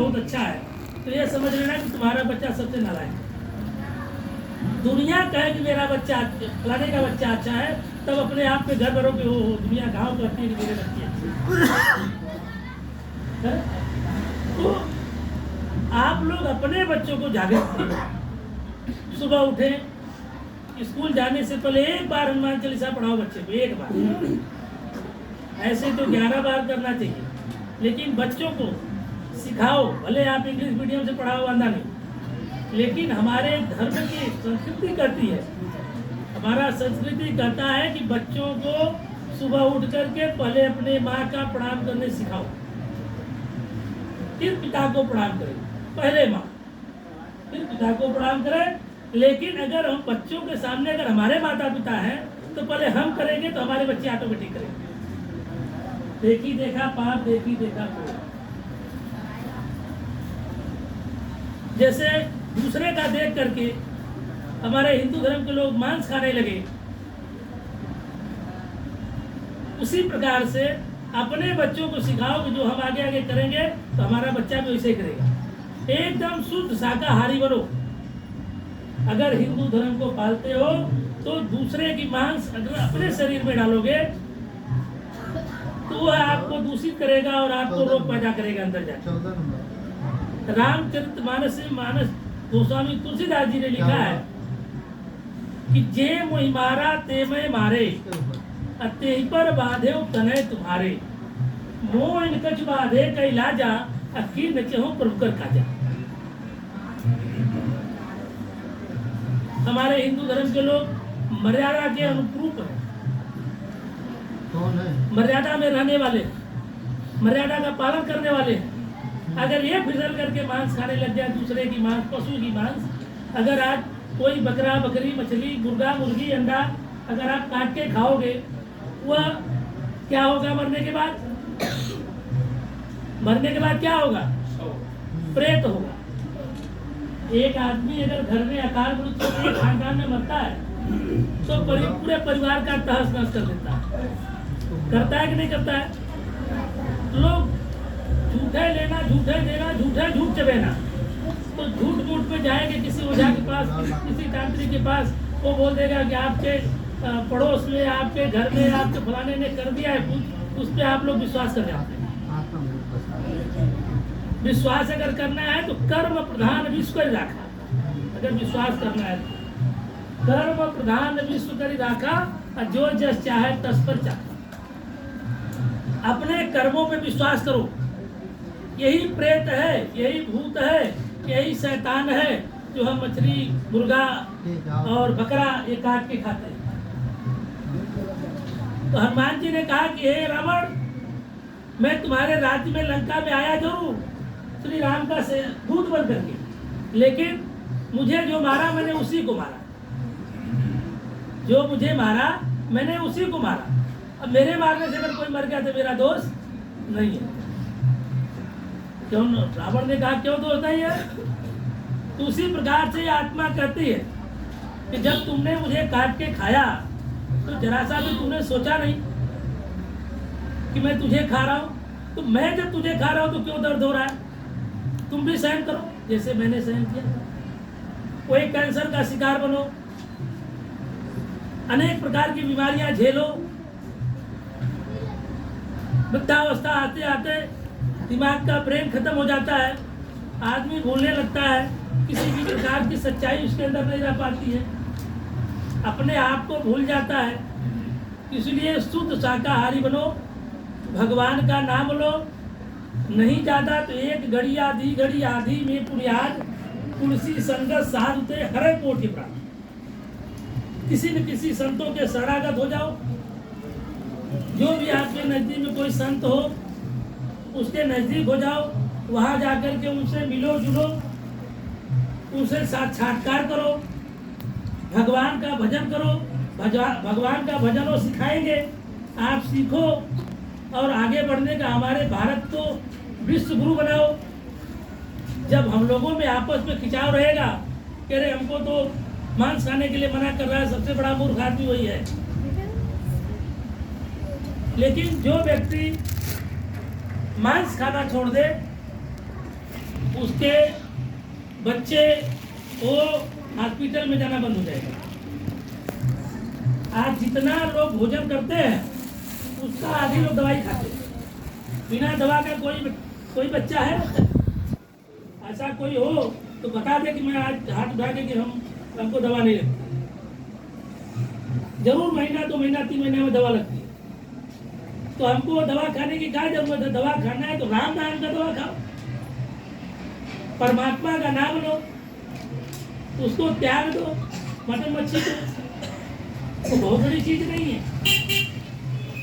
बहुत अच्छा है, तो ये समझ लेना कि तुम्हारा बच्चा सबसे नालायक है। दुनिया कहे कि मेरा बच्चा फलाने का बच्चा अच्छा है, तब अपने आप पे घर भरो कि वो दुनिया गाँव कहती है कि मेरे बच्चे अच्छे। तो आप लोग अपने बच्चों को जागृत करें। सुबह उठे, स्कूल जाने से पहले एक बार हनुमान चालीसा पढ़ाओ बच्चे को, एक बार। ऐसे तो 11 बार करना चाहिए, लेकिन बच्चों को सिखाओ। भले आप इंग्लिश मीडियम से पढ़ाओ, वादा नहीं, लेकिन हमारे धर्म की संस्कृति कहती है, हमारा संस्कृति कहता है कि बच्चों को सुबह उठ करके पहले अपने माँ का प्रणाम करने सिखाओ, फिर पिता को प्रणाम करें। पहले माँ, फिर पिता को प्रणाम करें। लेकिन अगर हम बच्चों के सामने अगर हमारे माता पिता हैं तो पहले हम करेंगे तो हमारे बच्चे ऑटोमेटिक करेंगे। देखी देखा पाप, देखी देखा पाप। जैसे दूसरे का देख करके हमारे हिंदू धर्म के लोग मांस खाने लगे, उसी प्रकार से अपने बच्चों को सिखाओ कि जो हम आगे आगे करेंगे तो हमारा बच्चा भी वैसे करेगा। एकदम शुद्ध शाकाहारी बनो। अगर हिंदू धर्म को पालते हो तो दूसरे की मांस अगर अपने शरीर में डालोगे तो वह आपको दूषित करेगा और आपको रोग पैदा करेगा अंदर जाकर। रामचरितमानस में मानस गोस्वामी तुलसीदास जी ने लिखा है कि जे मोहि मारा ते मैं मारे, अतेहि पर बाधे तनय तुम्हारे, मोह इनकछ बाधे कई लाजा, अखी नचहु प्रभु कर काजा। हमारे हिंदू धर्म के लोग मर्यादा के अनुरूप हैं, मर्यादा में रहने वाले, मर्यादा का पालन करने वाले हैं। अगर ये फिसल करके मांस खाने लग जाए, दूसरे की मांस, पशु की मांस, अगर आज कोई बकरा बकरी मछली मुर्गा मुर्गी अंडा अगर आप काट के खाओगे, वह क्या होगा मरने के बाद? मरने के बाद क्या होगा? प्रेत होगा। एक आदमी अगर घर में अकाल मृत्यु से खानदान में मरता है तो पूरे परिवार का तहस नहस कर देता है। करता है कि नहीं करता है? लोग झूठे लेना, झूठे देना, झूठे झूठ चबेना, तो झूठ मूठ पे जाएंगे किसी ओझा के पास, किसी तांत्रिक के पास, वो बोल देगा कि आपके पड़ोस में, आपके घर में, आपके फलाने ने कर दिया है, उस पर आप लोग विश्वास कर जाते हैं। विश्वास अगर करना है तो कर्म प्रधान विश्व कर राखा। अगर विश्वास करना है तो कर्म प्रधान विश्व कर राखा, और जो जस चाहे तस पर चाहा। अपने कर्मों पे विश्वास करो। यही प्रेत है, यही भूत है, यही शैतान है जो हम मछली मुर्गा और बकरा ये काट के खाते हैं। तो हनुमान जी ने कहा कि हे रावण, मैं तुम्हारे राज्य में लंका में आया जरूर श्री राम का दूत बन करके, लेकिन मुझे जो मारा मैंने उसी को मारा। जो मुझे मारा मैंने उसी को मारा। अब मेरे मारने से अगर कोई मर गया तो मेरा दोष नहीं है। क्यों? रावण ने कहा क्यों दोष नहीं है? तो उसी प्रकार से आत्मा कहती है कि जब तुमने मुझे काट के खाया तो जरा सा भी तुमने सोचा नहीं कि मैं तुझे खा रहा हूं। तो मैं जब तुझे खा रहा हूं तो क्यों दर्द हो रहा है? तुम भी सहन करो जैसे मैंने सहन किया। कोई कैंसर का शिकार बनो, अनेक प्रकार की बीमारियां झेलो, वृद्धावस्था आते आते दिमाग का ब्रेन खत्म हो जाता है, आदमी भूलने लगता है, किसी भी प्रकार की सच्चाई उसके अंदर नहीं रह पाती है, अपने आप को भूल जाता है। इसलिए शुद्ध शाकाहारी बनो, भगवान का नाम लो, नहीं ज्यादा तो एक घड़ी आधी घड़ी आधी में पुण्याद, तुलसी संगत साधुते हरे कोटि प्राप्त। किसी न किसी संतों के शरणागत हो जाओ। जो भी आपके नजदीक में कोई संत हो उसके नजदीक हो जाओ, वहां जाकर के उनसे मिलो जुलो, उनसे साक्षात्कार करो, भगवान का भजन करो। भगवान का भजन वो सिखाएंगे, आप सीखो और आगे बढ़ने का। हमारे भारत को विश्व गुरु बनाओ। जब हम लोगों में आपस में खिंचाव रहेगा कि अरे हमको तो मांस खाने के लिए मना कर रहा है, सबसे बड़ा मूर्ख आदमी वही है। लेकिन जो व्यक्ति मांस खाना छोड़ दे उसके बच्चे वो हॉस्पिटल में जाना बंद हो जाएगा। आज जितना लोग भोजन करते हैं उसका आधी लोग दवाई खाते हैं। बिना दवा का कोई बच्चा है? ऐसा कोई हो तो बता दे कि मैं आज हाथ उठा के कि हमको दवा नहीं लगती। जरूर महीना 2 महीना 3 महीने में दवा लगती है। तो हमको दवा खाने की क्या जरूरत है? दवा खाना है तो राम नाम का दवा खाओ, परमात्मा का नाम लो, उसको त्याग दो। मटन मच्छी तो बहुत बड़ी चीज नहीं है,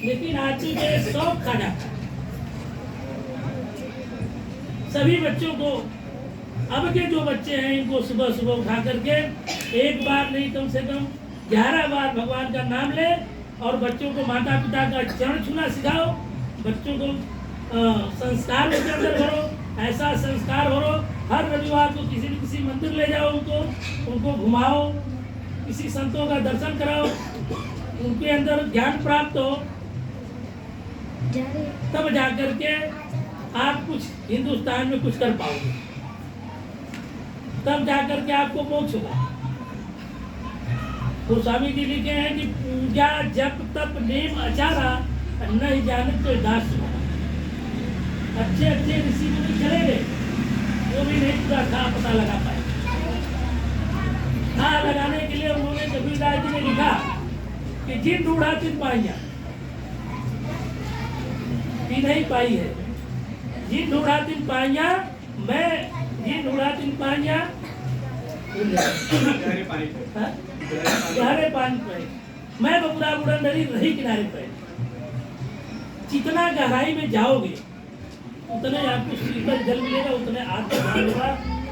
लेकिन आदमी के शौक खा जाता है। सभी बच्चों को, अब के जो बच्चे हैं इनको सुबह सुबह उठा करके एक बार नहीं कम से कम 11 बार भगवान का नाम ले और बच्चों को माता पिता का चरण छूना सिखाओ। बच्चों को संस्कार के अंदर भरो, ऐसा संस्कार भरो। हर रविवार को किसी न किसी मंदिर ले जाओ, उनको घुमाओ, किसी संतों का दर्शन कराओ, उनके अंदर ज्ञान प्राप्त हो, तब जाकर के आप कुछ हिंदुस्तान में कुछ कर पाओगे, तब जाकर के आपको मोक्ष होगा। तो स्वामी जी लिखे हैं कि पूजा जप तप नेम आचारा नहीं जाने तो दास। अच्छे अच्छे ऋषि मुनि चले गए, वो भी नहीं पूरा था पता लगा पाए। हाँ, लगाने के लिए उन्होंने कबीरदास जी ने लिखा कि जिन ढूंढा तिन पाइया, नहीं पाई है। जिन ढूंढा तिन पाइया, मैं जिन ढूंढा तिन पाइया गहरे पानी पे, मैं बबुरा बुरा नदी रही किनारे पे। जितना गहराई में जाओगे उतने आपको शीतल जल मिलेगा, उतने आत्मज्ञान होगा।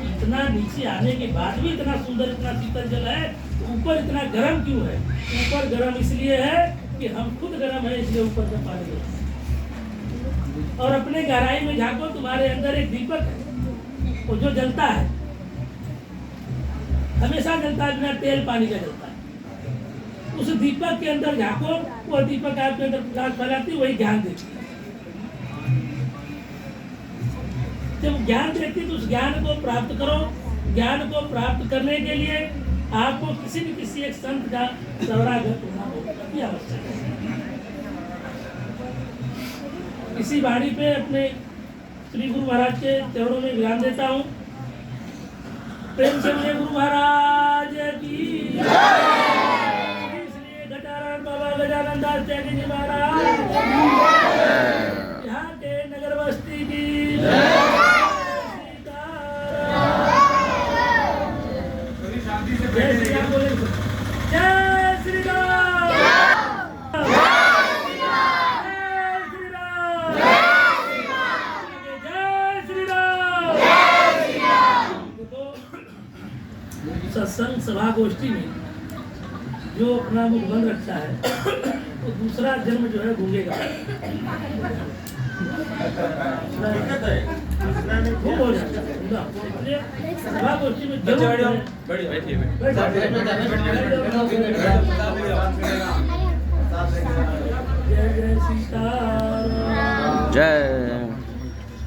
इतना नीचे आने के बाद भी इतना सुंदर, इतना शीतल जल है, ऊपर इतना गर्म क्यों है? ऊपर गर्म इसलिए है कि हम खुद गर्म है, इसलिए ऊपर का पानी है। और अपने गहराई में झांको, तुम्हारे अंदर एक दीपक है, वो जो जलता है, हमेशा जलता है, बिना तेल पानी का जलता है। उस दीपक के अंदर झांको, वो दीपक आपके अंदर प्रकाश फैलाती है, वही ज्ञान देती है। जब ज्ञान देती है तो उस ज्ञान को प्राप्त करो। ज्ञान को प्राप्त करने के लिए आपको किसी न किसी एक संत का सवरागत होना अति आवश्यक है। इसी वाणी पे अपने श्री गुरु महाराज के चरणों में विराम देता हूँ। प्रेम से बोलिए गुरु महाराज की इसलिए गजानन बाबा गजानन दास त्यागी जी महाराज, यहाँ के नगर बस्ती की जय श्री राम। बोले जय श्री राम, सत्संग सभा गोष्ठी में जो अपना मुख बंद रखता है तो दूसरा जन्म जो है गूंगेगा। खूब हो जाता है इसलिए सभा गोष्ठी में जय जय सीताराम। जय